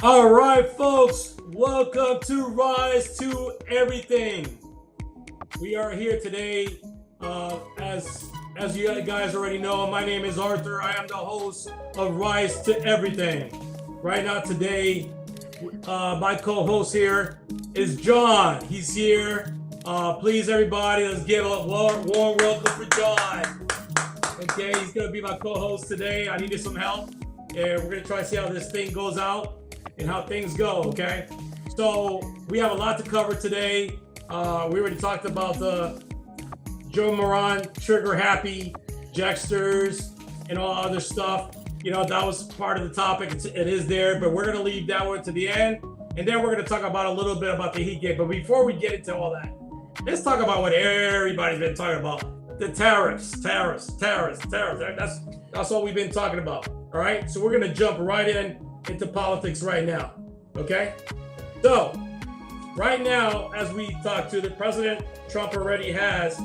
All right, folks, welcome to Rise to Everything. We are here today, as you guys already know. My name is Arthur. I am the host of Rise to Everything. Right now, today, my co-host here is John. He's here. Please, everybody, let's give a warm welcome for John. Okay, he's gonna be my co-host today. I needed some help, and we're gonna try to see how this thing goes out and how things go, okay? So we have a lot to cover today. We already talked about the Joe Morant trigger happy Jacksters and all other stuff. You know, that was part of the topic. It is there, but we're gonna leave that one to the end. And then we're gonna talk about a little bit about the Heat game. But before we get into all that, let's talk about what everybody's been talking about. The tariffs. That's all we've been talking about, all right? So we're gonna jump right into politics right now, okay? So, right now, as we talk to the President Trump already has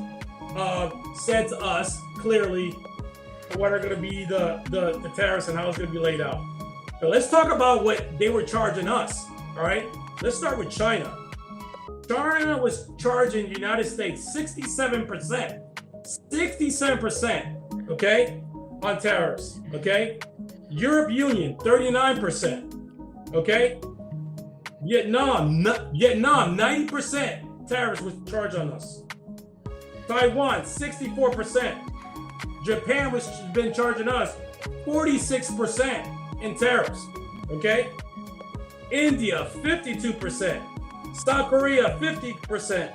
said to us clearly what are going to be the tariffs and how it's going to be laid out. So let's talk about what they were charging us, all right? Let's start with China. China was charging the United States 67%, okay, on tariffs, okay? Europe Union, 39%, okay? Vietnam, 90% tariffs was charged on us. Taiwan, 64%. Japan was been charging us 46% in tariffs, okay? India, 52%. South Korea, 50%.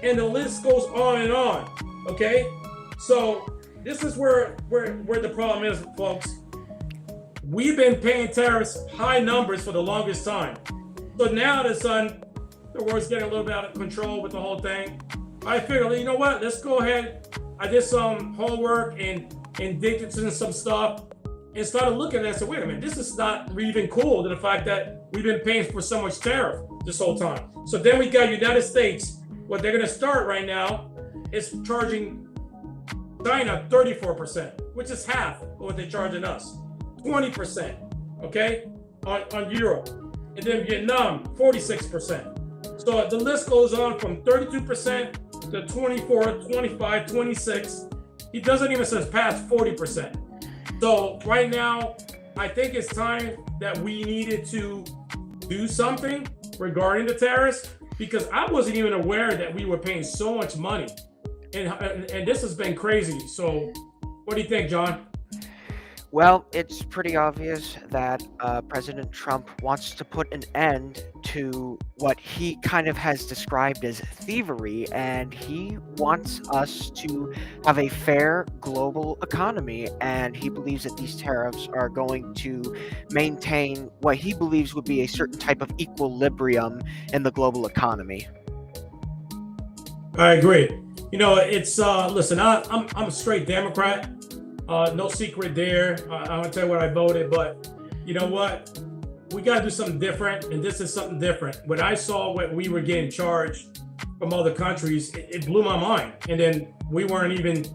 And the list goes on and on, okay? So this is where the problem is, folks. We've been paying tariffs high numbers for the longest time. So now all of a sudden, the world's getting a little bit out of control with the whole thing. I figured, you know what? Let's go ahead. I did some homework and digged into some stuff and started looking at it and said, wait a minute, this is not even cool to the fact that we've been paying for so much tariff this whole time. So then we got United States. What they're going to start right now is charging China 34%, which is half of what they're charging us. 20%, okay, on Europe. And then Vietnam, 46%. So the list goes on from 32% to 24, 25, 26. He doesn't even surpass 40%. So right now, I think it's time that we needed to do something regarding the tariffs, because I wasn't even aware that we were paying so much money. And this has been crazy. So what do you think, John? Well, it's pretty obvious that President Trump wants to put an end to what he kind of has described as thievery, and he wants us to have a fair global economy, and he believes that these tariffs are going to maintain what he believes would be a certain type of equilibrium in the global economy. I agree. You know, it's listen, I'm a straight Democrat. No secret there. I'm gonna tell you what I voted, but you know what? We gotta do something different, and this is something different. When I saw what we were getting charged from other countries, it blew my mind. And then we weren't even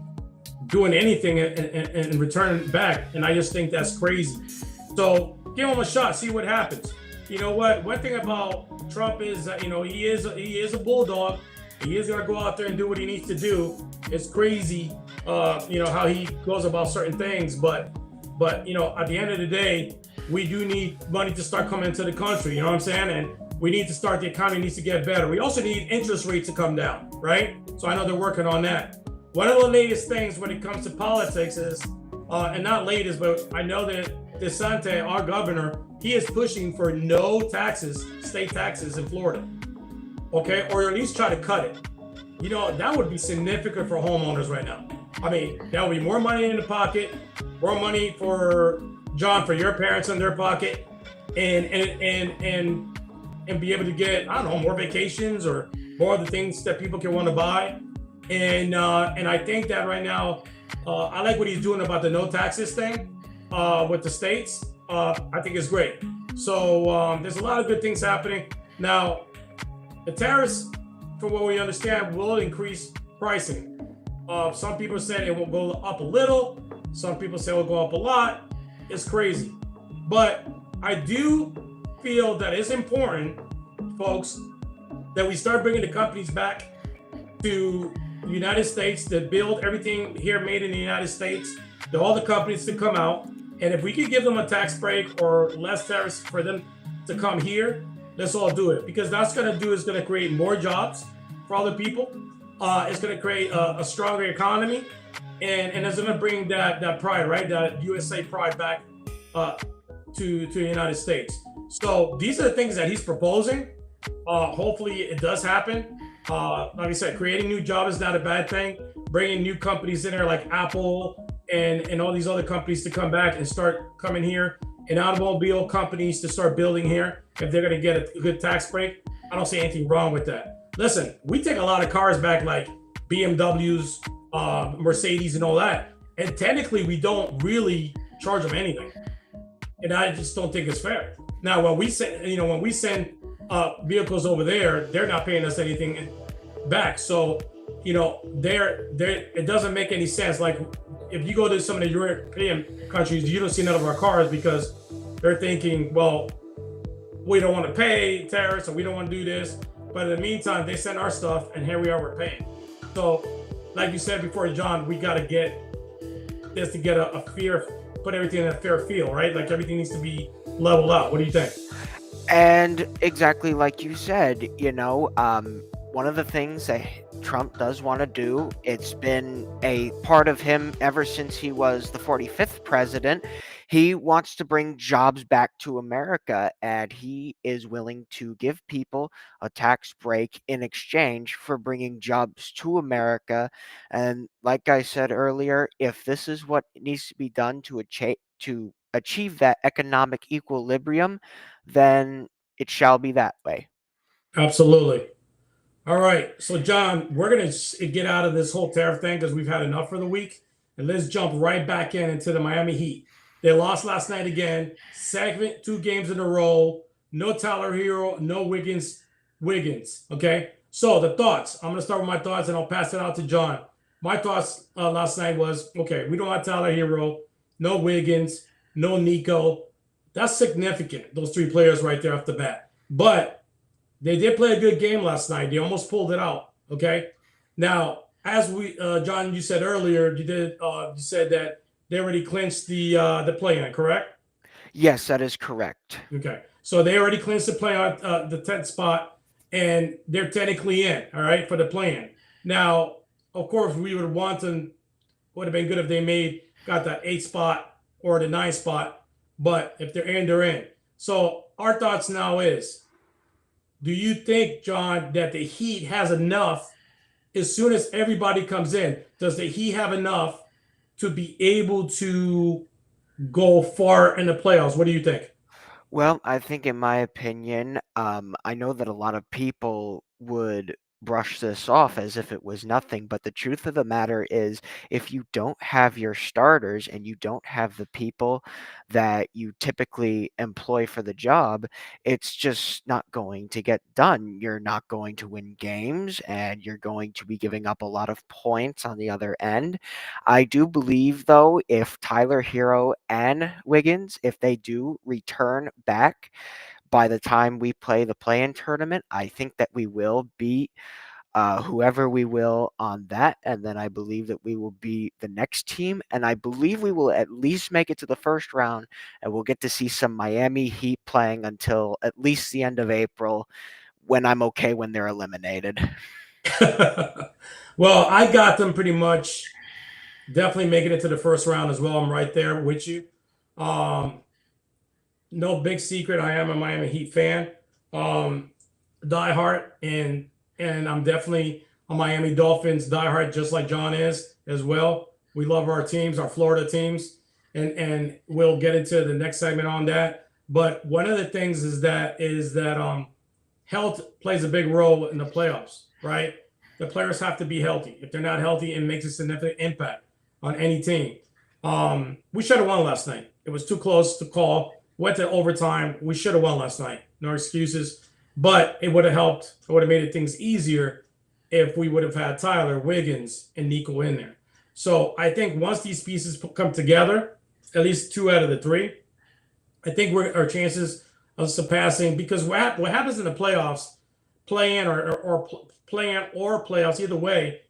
doing anything and returning back. And I just think that's crazy. So give him a shot, see what happens. You know what? One thing about Trump is that, you know, he is a bulldog. He is gonna go out there and do what he needs to do. It's crazy, you know, how he goes about certain things, but you know, at the end of the day, we do need money to start coming into the country. You know what I'm saying? And we need to start. The economy needs to get better. We also need interest rates to come down, right? So I know they're working on that. One of the latest things when it comes to politics is, and not latest, but I know that DeSantis, our governor, he is pushing for no taxes, state taxes in Florida. Okay, or at least try to cut it. You know, that would be significant for homeowners right now. I mean, that would be more money in the pocket, more money for John, for your parents in their pocket, and be able to get, I don't know, more vacations or more of the things that people can want to buy. And I think that right now, I like what he's doing about the no taxes thing with the states. I think it's great. So there's a lot of good things happening. Now, the tariffs, from what we understand, will increase pricing. Some people said it will go up a little. Some people say it will go up a lot. It's crazy. But I do feel that it's important, folks, that we start bringing the companies back to the United States, to build everything here made in the United States, to all the companies to come out. And if we could give them a tax break or less tariffs for them to come here, let's all do it, because that's going to do is going to create more jobs for other people. It's going to create a stronger economy, and it's going to bring that pride, right? That USA pride back to the United States. So these are the things that he's proposing. Hopefully it does happen. Like I said, creating new jobs is not a bad thing. Bringing new companies in there like Apple and all these other companies to come back and start coming here, and automobile companies to start building here if they're going to get a good tax break. I don't see anything wrong with that. Listen, we take a lot of cars back like BMWs, Mercedes and all that. And technically we don't really charge them anything. And I just don't think it's fair. Now, when we send vehicles over there, they're not paying us anything back. So, it doesn't make any sense. Like if you go to some of the European countries, you don't see none of our cars because they're thinking, well, we don't want to pay tariffs or we don't want to do this. But in the meantime, they send our stuff and here we are, we're paying. So like you said before, John, we got to get this to get a fair, put everything in a fair field, right? Like everything needs to be leveled out. What do you think? And exactly like you said, one of the things that Trump does want to do, it's been a part of him ever since he was the 45th president. He wants to bring jobs back to America, and he is willing to give people a tax break in exchange for bringing jobs to America. And like I said earlier, if this is what needs to be done to achieve that economic equilibrium, then it shall be that way. Absolutely. All right. So, John, we're going to get out of this whole tariff thing because we've had enough for the week. And let's jump right back into the Miami Heat. They lost last night again. Second, 2 games in a row. No Tyler Hero, no Wiggins. Okay. So the thoughts. I'm going to start with my thoughts and I'll pass it out to John. My thoughts last night was, okay, we don't have Tyler Hero, no Wiggins, no Nico. That's significant, those 3 players right there off the bat. But they did play a good game last night. They almost pulled it out. Okay. Now, as John, you said earlier, you said that they already clinched the play-in, correct? Yes, that is correct. Okay. So they already clinched the play-in, the 10th spot, and they're technically in, all right, for the play-in. Now, of course, would have been good if they got that 8th spot or the 9th spot, but if they're in, they're in. So our thoughts now is, do you think, John, that the Heat has enough as soon as everybody comes in? Does the Heat have enough to be able to go far in the playoffs? What do you think? Well, I think in my opinion, I know that a lot of people would brush this off as if it was nothing, but the truth of the matter is, if you don't have your starters and you don't have the people that you typically employ for the job, it's just not going to get done. You're not going to win games, and you're going to be giving up a lot of points on the other end. I do believe, though, if Tyler Hero and Wiggins, if they do return back by the time we play the play-in tournament, I think that we will beat whoever we will on that, and then I believe that we will be the next team, and I believe we will at least make it to the first round, and we'll get to see some Miami Heat playing until at least the end of April, when I'm okay when they're eliminated. Well, I got them pretty much definitely making it to the first round as well. I'm right there with you. No big secret, I am a Miami Heat fan, diehard, and I'm definitely a Miami Dolphins diehard, just like John is as well. We love our teams, our Florida teams, and we'll get into the next segment on that. But one of the things is that health plays a big role in the playoffs, right? The players have to be healthy. If they're not healthy, it makes a significant impact on any team. We should have won last night. It was too close to call. Went to overtime. We should have won last night. No excuses. But it would have helped. It would have made things easier if we would have had Tyler, Wiggins, and Nico in there. So I think once these pieces come together, at least 2 out of the 3, I think our chances of surpassing, because what happens in the playoffs, playing or playing or playoffs, either way,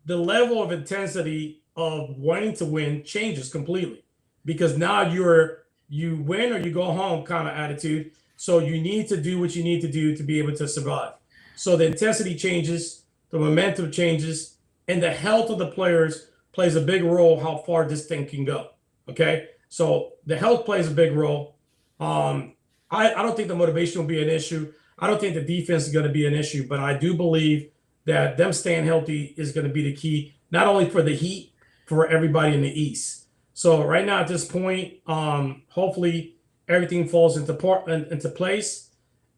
the level of intensity of wanting to win changes completely, because now you win or you go home kind of attitude. So you need to do what you need to do to be able to survive. So the intensity changes, the momentum changes, and the health of the players plays a big role how far this thing can go. Okay. So the health plays a big role. Um, I don't think the motivation will be an issue. I don't think the defense is going to be an issue, but I do believe that them staying healthy is going to be the key, not only for the Heat, for everybody in the East. So right now at this point, hopefully everything falls into place,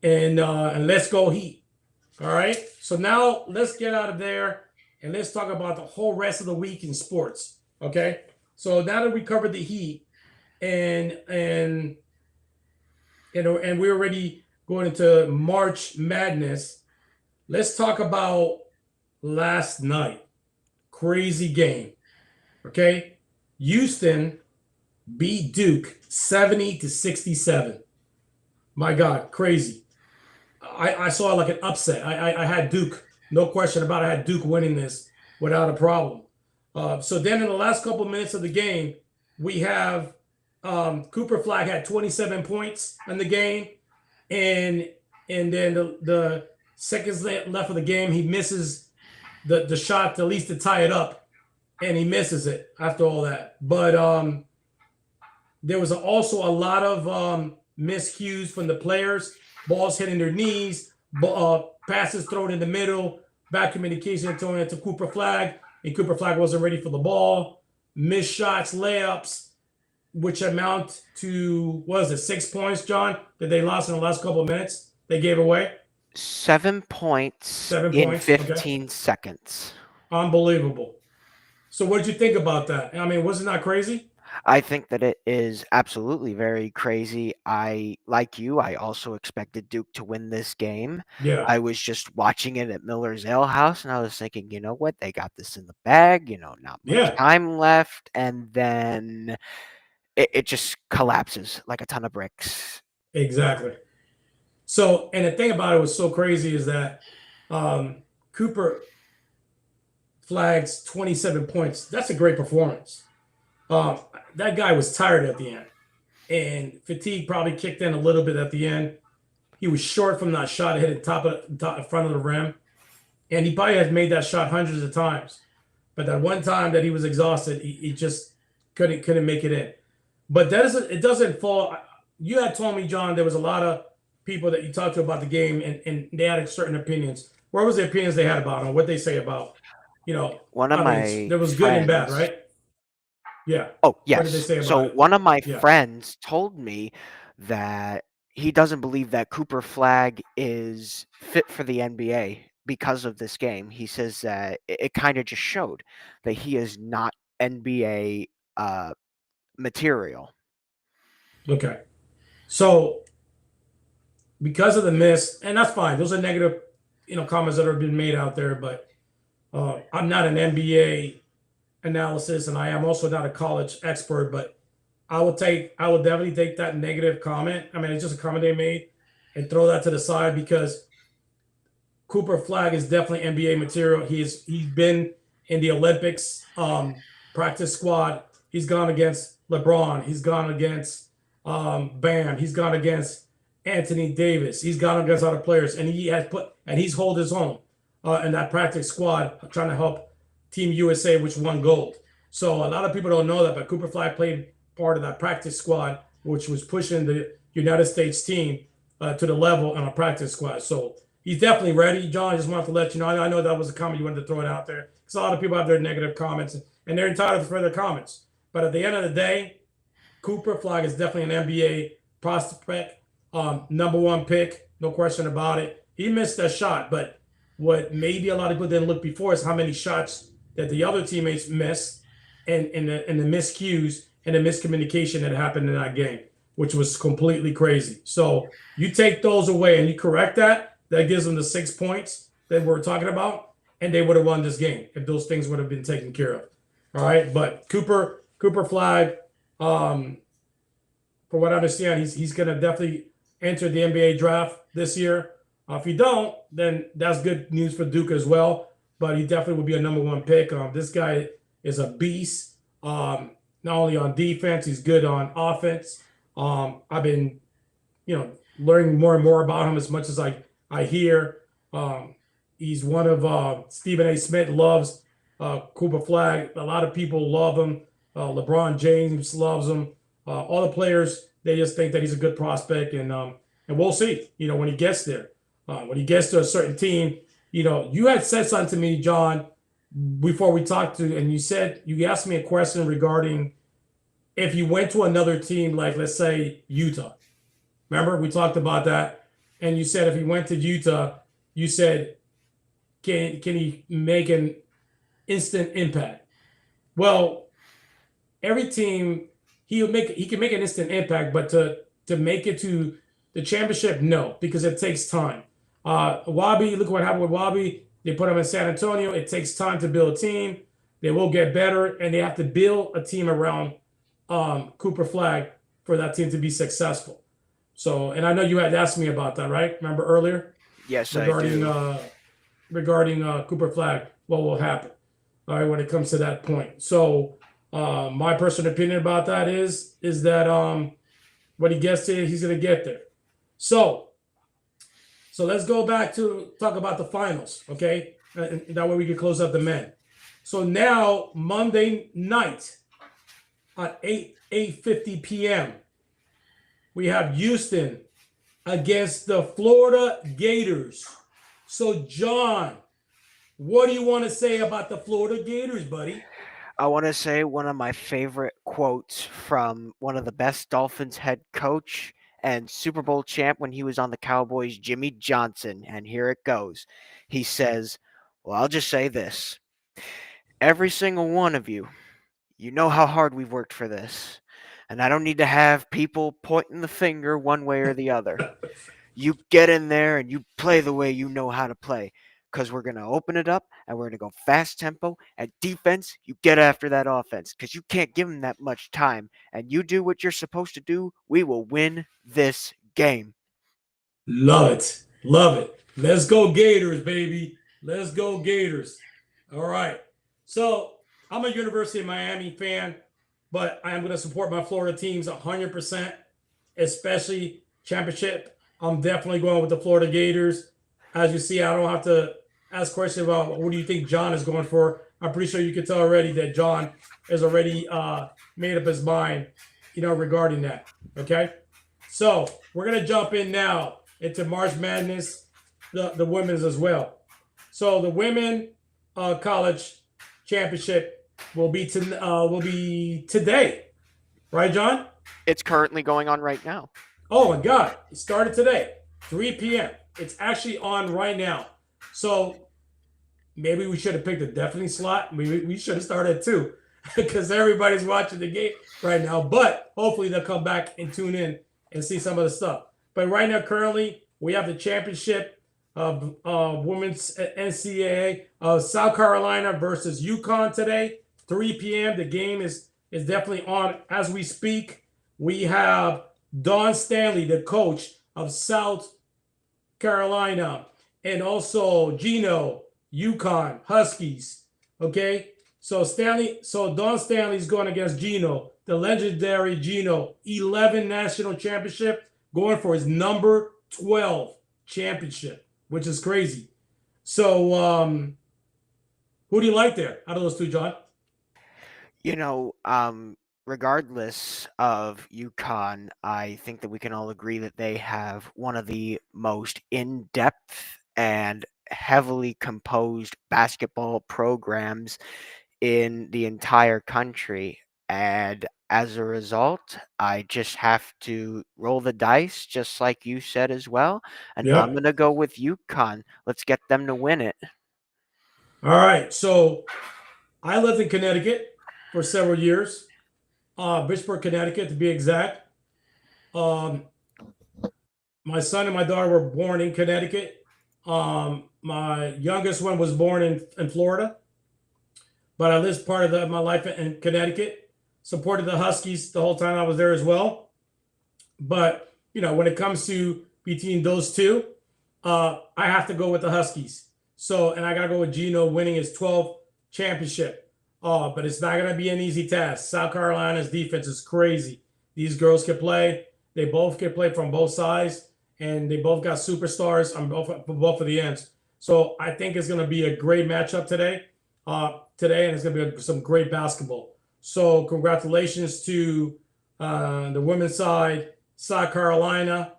and let's go Heat. All right. So now let's get out of there and let's talk about the whole rest of the week in sports. Okay. So now that we covered the Heat, and and we're already going into March Madness, let's talk about last night. Crazy game. Okay. Houston beat Duke 70-67. My God, crazy. I saw it like an upset. I had Duke, no question about it. I had Duke winning this without a problem. So then in the last couple of minutes of the game, we have Cooper Flag had 27 points in the game, and then the seconds left of the game, he misses the shot to at least to tie it up, and he misses it after all that. But there was also a lot of miscues from the players, balls hitting their knees, passes thrown in the middle, bad communication throwing it to Cooper Flag, and Cooper Flag wasn't ready for the ball, missed shots, layups, which amount to, what is it, 6 points, John, that they lost in the last couple of minutes they gave away? 7 points 7 in points, 15 seconds. Unbelievable. So what did you think about that? I mean, wasn't that crazy? I think that it is absolutely very crazy. Like you, I also expected Duke to win this game. Yeah. I was just watching it at Miller's Ale House, and I was thinking, you know what? They got this in the bag, not much Yeah, time left. And then it just collapses like a ton of bricks. exactly. So, and the thing about it was so crazy is that Cooper Flag's 27 points. That's a great performance. That guy was tired at the end, and fatigue probably kicked in a little bit at the end. He was short from that shot hitting top front of the rim, and he probably has made that shot hundreds of times. But that one time that he was exhausted, he just couldn't make it in. But it doesn't fall. You had told me, John, there was a lot of people that you talked to about the game, and they had certain opinions. What was the opinions they had about him? What they say about, One of my there was good and bad, friends- right? Yeah. Oh, What did they yes. say about So it? one of my Yeah. friends told me that he doesn't believe that Cooper Flag is fit for the NBA because of this game. He says that it kind of just showed that he is not NBA material. Okay. So because of the miss, and that's fine. Those are negative, comments that have been made out there. But I'm not an NBA analysis, and I am also not a college expert. But I will definitely take that negative comment. I mean, it's just a comment they made, and throw that to the side, because Cooper Flag is definitely NBA material. He's been in the Olympics practice squad. He's gone against LeBron. He's gone against Bam. He's gone against Anthony Davis. He's gone against other players, and he's hold his own in that practice squad, trying to help Team USA, which won gold. So a lot of people don't know that, but Cooper Flag played part of that practice squad, which was pushing the United States team to the level on a practice squad. So he's definitely ready. John, I just wanted to let you know. I know that was a comment you wanted to throw it out there, because a lot of people have their negative comments, and they're entitled to further comments. But at the end of the day, Cooper Flag is definitely an NBA prospect, number one pick, no question about it. He missed that shot, but what maybe a lot of people didn't look before is how many shots that the other teammates missed, and the miscues and the miscommunication that happened in that game, which was completely crazy. So you take those away and you correct that gives them the 6 points that we're talking about, and they would have won this game if those things would have been taken care of. All right, but Cooper Flag, from what I understand, he's gonna definitely enter the NBA draft this year. If you don't, then that's good news for Duke as well. But he definitely will be a #1 pick. This guy is a beast. Not only on defense, he's good on offense. I've been, learning more and more about him as much as I hear. He's one of Stephen A. Smith loves Cooper Flag. A lot of people love him. LeBron James loves him. All the players, they just think that he's a good prospect, and we'll see. When he gets there, when he gets to a certain team, you had said something to me, John, before we talked and you asked me a question regarding if you went to another team, like let's say Utah. Remember, we talked about that, and you said if he went to Utah, you said, can he make an instant impact? Well, every team he can make an instant impact, but to make it to the championship, no, because it takes time. Wabi, look what happened with Wabi. They put him in San Antonio. It takes time to build a team. They will get better, and they have to build a team around Cooper Flag for that team to be successful. So, and I know you had asked me about that, right? Remember earlier? Yes, regarding, I do. Regarding Cooper Flag, what will happen? All right, when it comes to that point. So, my personal opinion about that is that when he gets there, he's going to get there. So let's go back to talk about the finals, okay? And that way we can close up the men. So now Monday night at 8:50 p.m. we have Houston against the Florida Gators. So John, what do you want to say about the Florida Gators, buddy? I want to say one of my favorite quotes from one of the best Dolphins head coach and Super Bowl champ when he was on the Cowboys, Jimmy Johnson. And here it goes. He says, well, I'll just say this. Every single one of you, you know how hard we've worked for this. And I don't need to have people pointing the finger one way or the other. You get in there and you play the way you know how to play. Because we're going to open it up and we're going to go fast tempo. And defense, you get after that offense. Because you can't give them that much time. And you do what you're supposed to do, we will win this game. Love it. Love it. Let's go Gators, baby. Let's go Gators. All right. So I'm a University of Miami fan, but I am going to support my Florida teams 100%, especially championship. I'm definitely going with the Florida Gators. As you see, I don't have to ask questions about what do you think John is going for. I'm pretty sure you can tell already that John has already made up his mind, regarding that. Okay. So we're going to jump in now into March Madness, the women's as well. So the women college championship will be today, right, John? It's currently going on right now. Oh my God! It started today, 3 p.m. It's actually on right now. So maybe we should have picked a definitely slot. We should have started at 2 because everybody's watching the game right now. But hopefully they'll come back and tune in and see some of the stuff. But right now, currently, we have the championship of women's NCAA South Carolina versus UConn today, 3 p.m. The game is definitely on as we speak. We have Dawn Stanley, the coach of South Carolina, and also Gino, UConn Huskies. Okay, so Dawn Stanley's going against Gino, the legendary Gino, 11 national championship, going for his number 12 championship, which is crazy. So, who do you like there out of those two, John? Regardless of UConn, I think that we can all agree that they have one of the most in-depth and heavily composed basketball programs in the entire country. And as a result, I just have to roll the dice, just like you said as well. And I'm Yep. going to go with UConn. Let's get them to win it. All right. So I lived in Connecticut for several years, Bridgeport, Connecticut, to be exact. My son and my daughter were born in Connecticut. My youngest one was born in Florida, but I lived part of my life in Connecticut. Supported the Huskies the whole time I was there as well. But when it comes to between those two, I have to go with the Huskies. So, and I gotta go with Geno winning his 12th championship. But it's not gonna be an easy task. South Carolina's defense is crazy. These girls can play. They both can play from both sides, and they both got superstars on both of the ends. So I think it's gonna be a great matchup today. And it's gonna be some great basketball. So congratulations to the women's side, South Carolina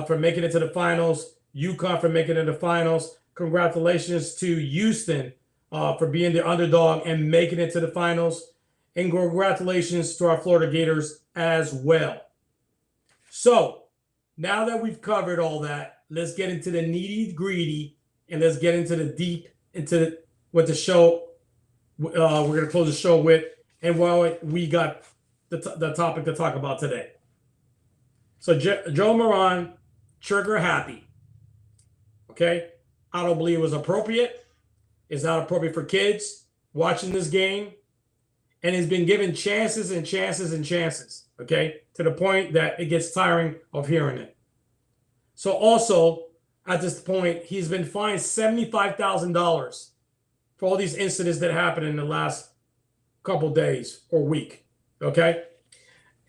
for making it to the finals, UConn for making it to the finals. Congratulations to Houston for being the underdog and making it to the finals. And congratulations to our Florida Gators as well. So now that we've covered all that, let's get into the nitty gritty and let's get into the deep, into what the show we're going to close the show with, and what we got the topic to talk about today. So Joe Morant, trigger happy. Okay, I don't believe it was appropriate. It's not appropriate for kids watching this game, and he's been given chances and chances and chances. Okay, to the point that it gets tiring of hearing it. So also at this point, he's been fined $75,000 for all these incidents that happened in the last couple days or week. Okay,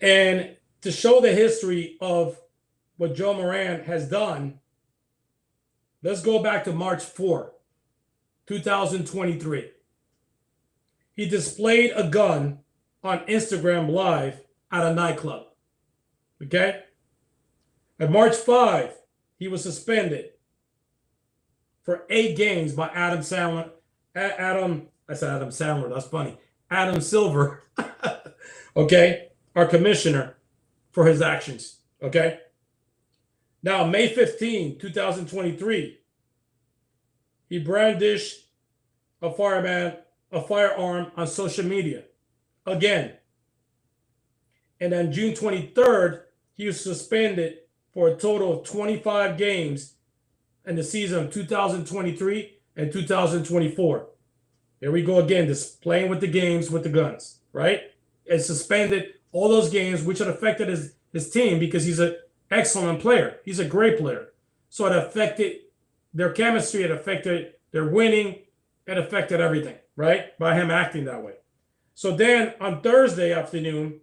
and to show the history of what Joe Morant has done, let's go back to March 4, 2023. He displayed a gun on Instagram Live at a nightclub. Okay? At March 5, he was suspended for 8 games by Adam Sandler. I said Adam Sandler, that's funny. Adam Silver, okay, our commissioner, for his actions. Okay? Now, May 15, 2023, he brandished a firearm on social media again. And then June 23rd, he was suspended for a total of 25 games in the season of 2023 and 2024. Here we go again, just playing with the games with the guns, right? And suspended all those games, which had affected his team because he's an excellent player. He's a great player. So it affected their chemistry, it affected their winning, it affected everything, right? By him acting that way. So then on Thursday afternoon,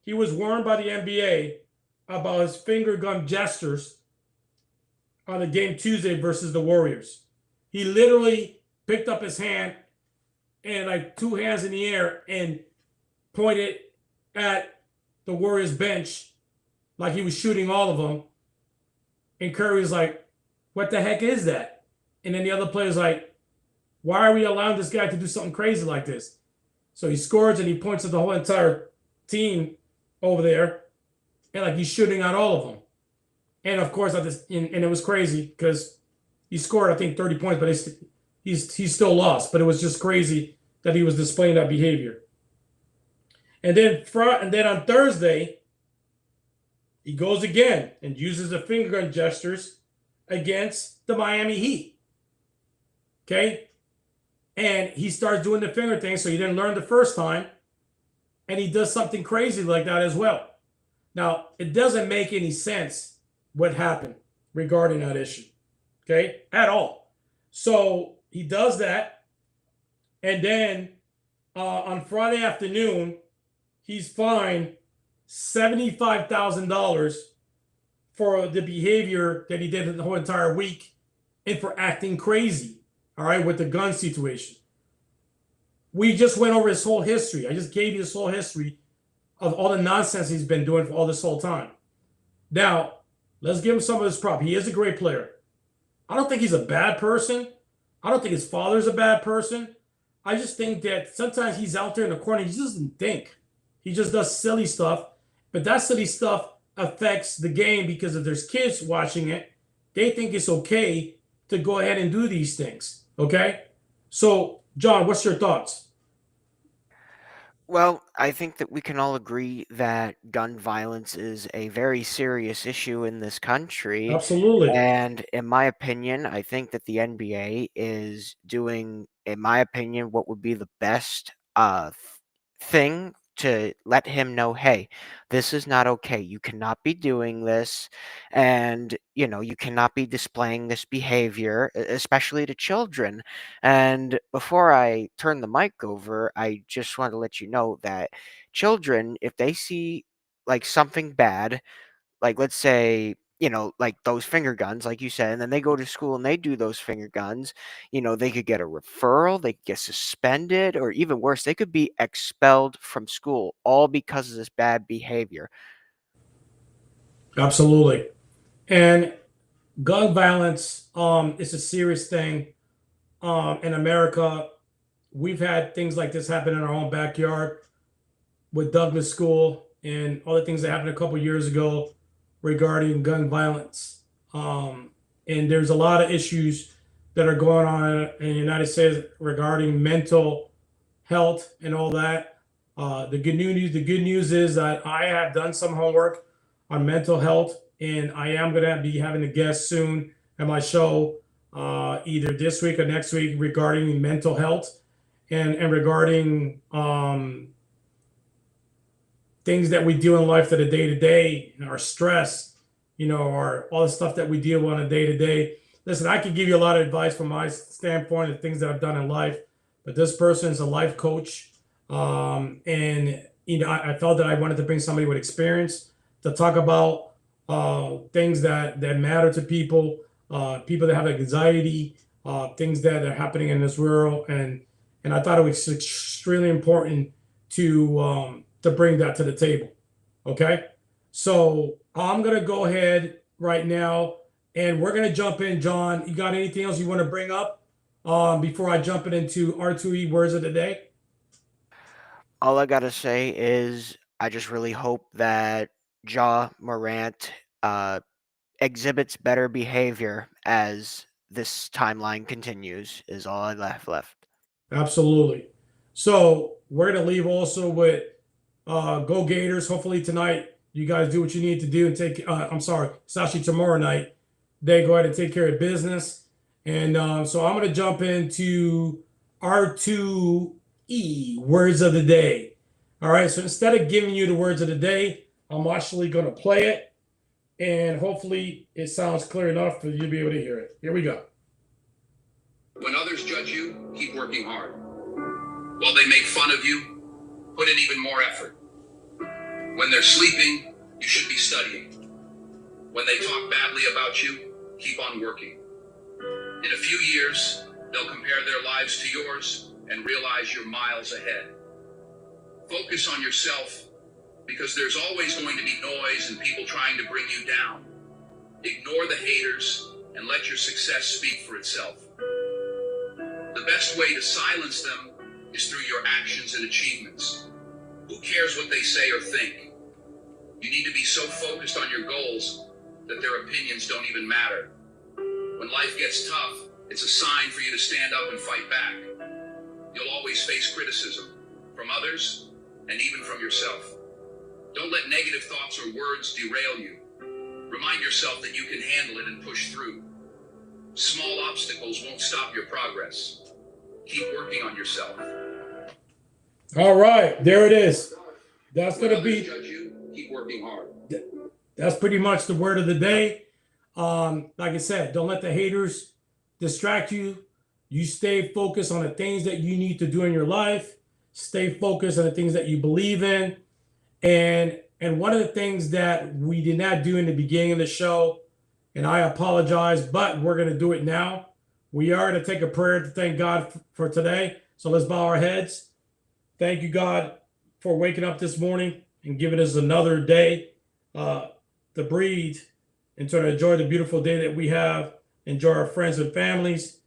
he was warned by the NBA about his finger gun gestures on the game Tuesday versus the Warriors. He literally picked up his hand and like 2 hands in the air and pointed at the Warriors bench like he was shooting all of them. And Curry was like, what the heck is that? And then the other player's like, why are we allowing this guy to do something crazy like this? So he scores and he points at the whole entire team over there. And like he's shooting at all of them. And of course, and it was crazy because he scored, I think, 30 points, but he's still lost. But it was just crazy that he was displaying that behavior. And then on Thursday, he goes again and uses the finger gun gestures against the Miami Heat. Okay? And he starts doing the finger thing, so he didn't learn the first time. And he does something crazy like that as well. Now, it doesn't make any sense what happened regarding that issue. Okay? At all. So he does that. And then on Friday afternoon, he's fined $75,000 for the behavior that he did the whole entire week and for acting crazy, all right, with the gun situation. We just went over his whole history. I just gave you his whole history of all the nonsense he's been doing for all this whole time. Now, let's give him some of his prop. He is a great player. I don't think he's a bad person. I don't think his father's a bad person. I just think that sometimes he's out there in the corner. He just doesn't think. He just does silly stuff. But that silly stuff affects the game because if there's kids watching it, they think it's okay to go ahead and do these things. Okay? So, John, what's your thoughts? Well, I think that we can all agree that gun violence is a very serious issue in this country. Absolutely. And in my opinion, I think that the NBA is doing, in my opinion, what would be the best thing to let him know, hey, this is not okay. You cannot be doing this. And, you cannot be displaying this behavior, especially to children. And before I turn the mic over, I just want to let you know that children, if they see like something bad, like let's say, like those finger guns, like you said, and then they go to school and they do those finger guns, they could get a referral, they could get suspended, or even worse, they could be expelled from school, all because of this bad behavior. Absolutely. And gun violence is a serious thing. In America, we've had things like this happen in our own backyard with Douglas School and other things that happened a couple years ago regarding gun violence. And there's a lot of issues that are going on in the United States regarding mental health and all that. The good news is that I have done some homework on mental health, and I am going to be having a guest soon at my show, either this week or next week, regarding mental health and regarding things that we deal in life that are day to day, our stress, or all the stuff that we deal with on a day to day. Listen, I could give you a lot of advice from my standpoint of things that I've done in life, but this person is a life coach. And, I felt that I wanted to bring somebody with experience to talk about things that matter to people, people that have anxiety, things that are happening in this world. And I thought it was extremely important to bring that to the table. Okay. So I'm going to go ahead right now and we're going to jump in. John, you got anything else you want to bring up before I jump it into R2E words of the day? All I gotta say is I just really hope that Morant exhibits better behavior as this timeline continues, is all I left. Absolutely. So we're going to leave also with Go Gators. Hopefully tonight you guys do what you need to do and take, I'm sorry, it's actually tomorrow night. They go ahead and take care of business. And so I'm going to jump into R2E, words of the day. All right. So instead of giving you the words of the day, I'm actually going to play it. And hopefully it sounds clear enough for you to be able to hear it. Here we go. When others judge you, keep working hard. While they make fun of you, put in even more effort. When they're sleeping, you should be studying. When they talk badly about you, keep on working. In a few years, they'll compare their lives to yours and realize you're miles ahead. Focus on yourself because there's always going to be noise and people trying to bring you down. Ignore the haters and let your success speak for itself. The best way to silence them is through your actions and achievements. Who cares what they say or think? You need to be so focused on your goals that their opinions don't even matter. When life gets tough, it's a sign for you to stand up and fight back. You'll always face criticism from others and even from yourself. Don't let negative thoughts or words derail you. Remind yourself that you can handle it and push through. Small obstacles won't stop your progress. Keep working on yourself. All right, there it is. That's When going to others be, judge you, keep working hard. that's pretty much the word of the day. Like I said, don't let the haters distract you. You stay focused on the things that you need to do in your life. Stay focused on the things that you believe in. And one of the things that we did not do in the beginning of the show, and I apologize, but we're going to do it now. We are going to take a prayer to thank God for today. So let's bow our heads. Thank you, God, for waking up this morning and giving us another day to breathe and to enjoy the beautiful day that we have. Enjoy our friends and families.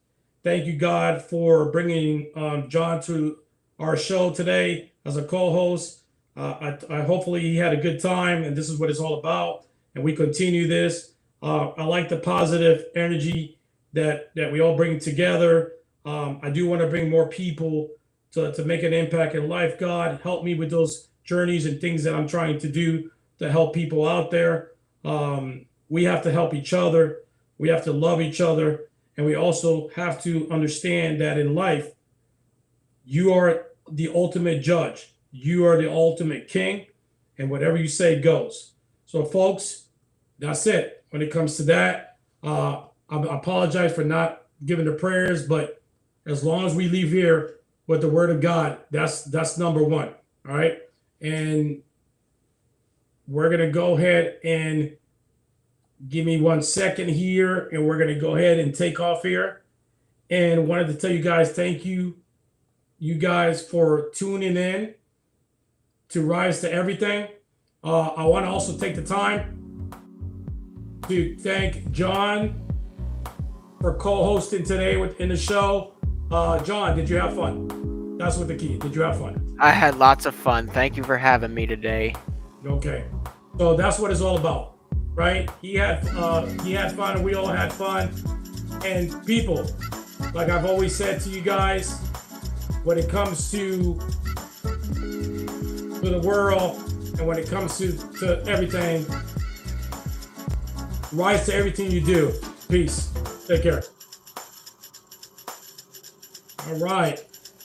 Thank you, God, for bringing John to our show today as a co-host. I hopefully he had a good time, and this is what it's all about. And we continue this. I like the positive energy that we all bring together. I do want to bring more people to make an impact in life. God, help me with those journeys and things that I'm trying to do to help people out there. We have to help each other. We have to love each other. And we also have to understand that in life, you are the ultimate judge. you are the ultimate king, and whatever you say goes. So, folks, that's it. When it comes to that, I apologize for not giving the prayers, but as long as we leave here with the word of God, that's number one. All right. And we're going to go ahead and give me 1 second here, and we're going to go ahead and take off here. And wanted to tell you guys, thank you guys for tuning in to Rise to Everything. I want to also take the time to thank John for co-hosting today in the show. John, did you have fun? That's what the key. Did you have fun? I had lots of fun. Thank you for having me today. Okay. So that's what it's all about, right? He had fun, and we all had fun. And people, like I've always said to you guys, when it comes to the world and when it comes to everything, rise to everything you do. Peace. Take care. All right.